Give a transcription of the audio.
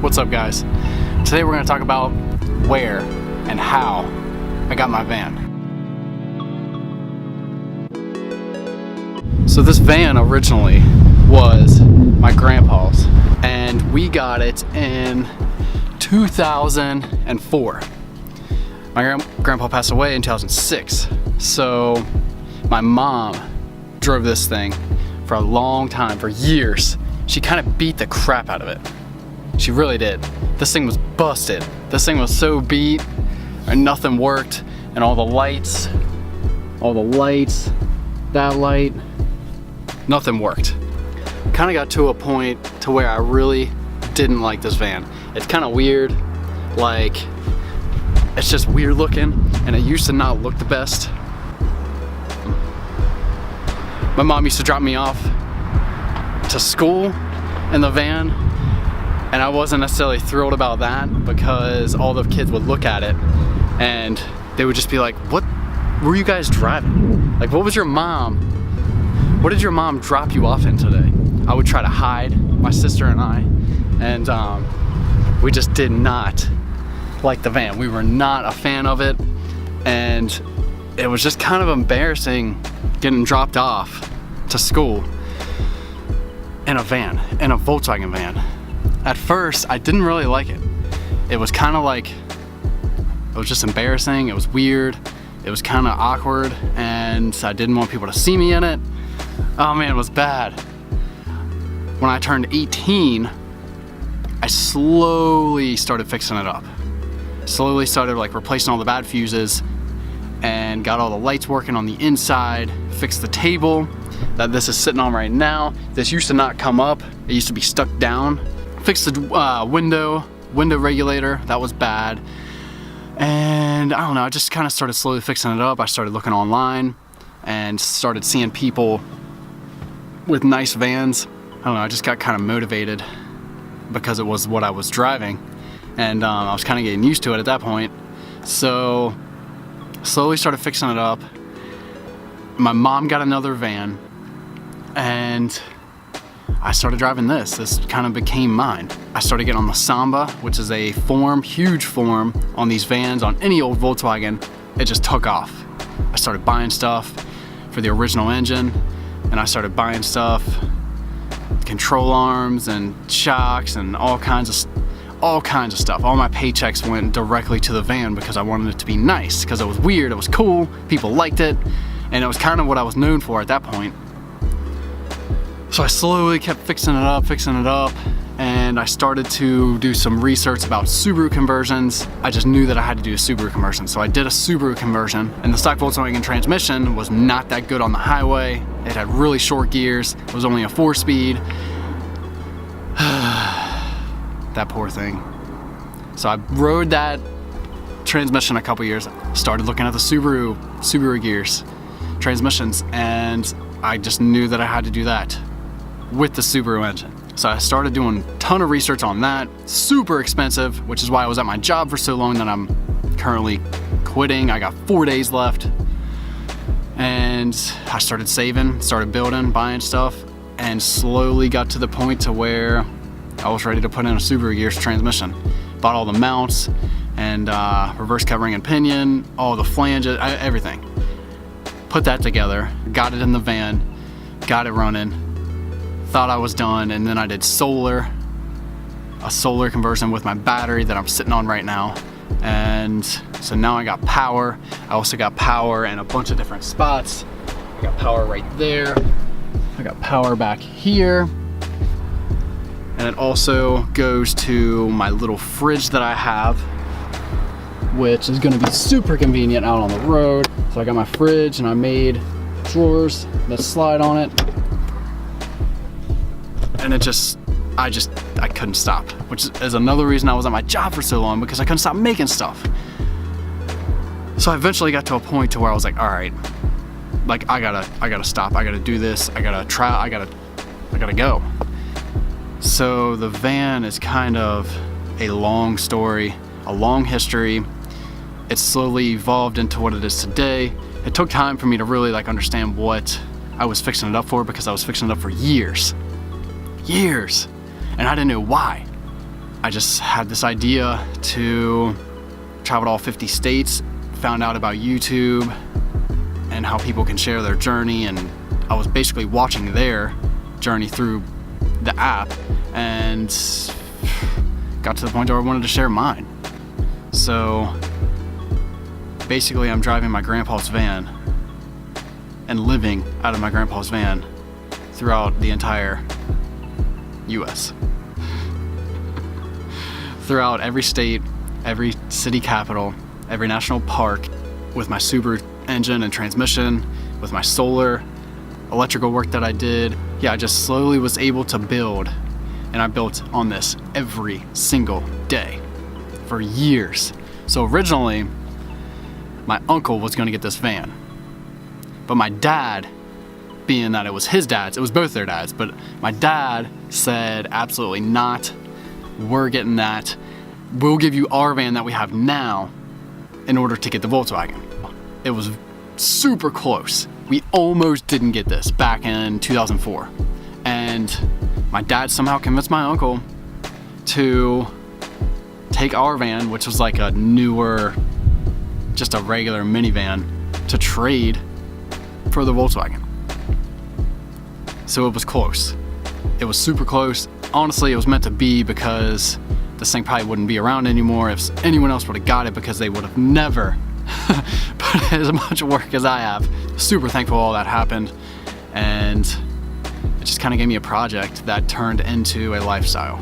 What's up, guys? Today we're going to talk about where and how I got my van. So this van originally was my grandpa's, and we got it in 2004. My grandpa passed away in 2006, so my mom drove this thing for a long time, for years. She kind of beat the crap out of it. She really did. This thing was busted. This thing was so beat and nothing worked, and all the lights, that light, nothing worked. Kind of got to a point to where I really didn't like this van. It's kind of weird, like it's just weird looking, and it used to not look the best. My mom used to drop me off to school in the van, and I wasn't necessarily thrilled about that because all the kids would look at it and they would just be like, what were you guys driving? Like, what did your mom drop you off in today? I would try to hide, my sister and I, and we just did not like the van. We were not a fan of it, and it was just kind of embarrassing getting dropped off to school in a van, in a Volkswagen van. At first, I didn't really like it. It was kind of like, it was just embarrassing, it was weird, it was kind of awkward, and I didn't want people to see me in it. Oh man, it was bad. When I turned 18, I slowly started fixing it up. Slowly started like replacing all the bad fuses and got all the lights working on the inside, fixed the table that this is sitting on right now. This used to not come up, it used to be stuck down. Fixed the window regulator, that was bad. And I don't know, I just kind of started slowly fixing it up. I started looking online and started seeing people with nice vans. I don't know, I just got kind of motivated because it was what I was driving, and I was kind of getting used to it at that point. So slowly started fixing it up. My mom got another van, and I started driving this. This kind of became mine. I started getting on the Samba, which is a form, huge form on these vans, on any old Volkswagen. It just took off. I started buying stuff for the original engine, and I started buying stuff, control arms and shocks and all kinds of stuff. All my paychecks went directly to the van because I wanted it to be nice, because it was weird, it was cool, people liked it, and it was kind of what I was known for at that point. So I slowly kept fixing it up, and I started to do some research about Subaru conversions. I just knew that I had to do a Subaru conversion, so I did a Subaru conversion, and the stock Volkswagen transmission was not that good on the highway. It had really short gears, it was only a 4-speed. That poor thing. So I rode that transmission a couple years, started looking at the Subaru gears, transmissions, and I just knew that I had to do that with the Subaru engine. So I started doing a ton of research on that. Super expensive, which is why I was at my job for so long that I'm currently quitting. I got 4 days left, and I started saving, started building, buying stuff, and slowly got to the point to where I was ready to put in a Subaru gears transmission. Bought all the mounts and reverse covering and pinion, all the flanges, everything. Put that together, got it in the van, got it running, thought I was done, and then I did a solar conversion with my battery that I'm sitting on right now. And so now I got power. I also got power in a bunch of different spots. I got power right there. I got power back here. And it also goes to my little fridge that I have, which is gonna be super convenient out on the road. So I got my fridge, and I made drawers that slide on it. And I couldn't stop, which is another reason I was at my job for so long, because I couldn't stop making stuff. So I eventually got to a point to where I was like, all right, like I gotta stop, I gotta do this, I gotta try, I gotta go. So the van is kind of a long story, a long history. It slowly evolved into what it is today. It took time for me to really understand what I was fixing it up for, because I was fixing it up for years, and I didn't know why. I just had this idea to travel to all 50 states, found out about YouTube and how people can share their journey, and I was basically watching their journey through the app and got to the point where I wanted to share mine. So basically I'm driving my grandpa's van and living out of my grandpa's van throughout the entire US. Throughout every state, every city capital, every national park, with my Subaru engine and transmission, with my solar, electrical work that I did. Yeah, I just slowly was able to build, and I built on this every single day for years. So originally, my uncle was gonna get this van, but my dad, being that it was his dad's, it was both their dads, but my dad said, absolutely not, we're getting that. We'll give you our van that we have now in order to get the Volkswagen. It was super close. We almost didn't get this back in 2004. And my dad somehow convinced my uncle to take our van, which was like a newer, just a regular minivan, to trade for the Volkswagen. So it was close. It was super close. Honestly, it was meant to be, because this thing probably wouldn't be around anymore if anyone else would have got it, because they would have never put as much work as I have. Super thankful all that happened, and it just kind of gave me a project that turned into a lifestyle.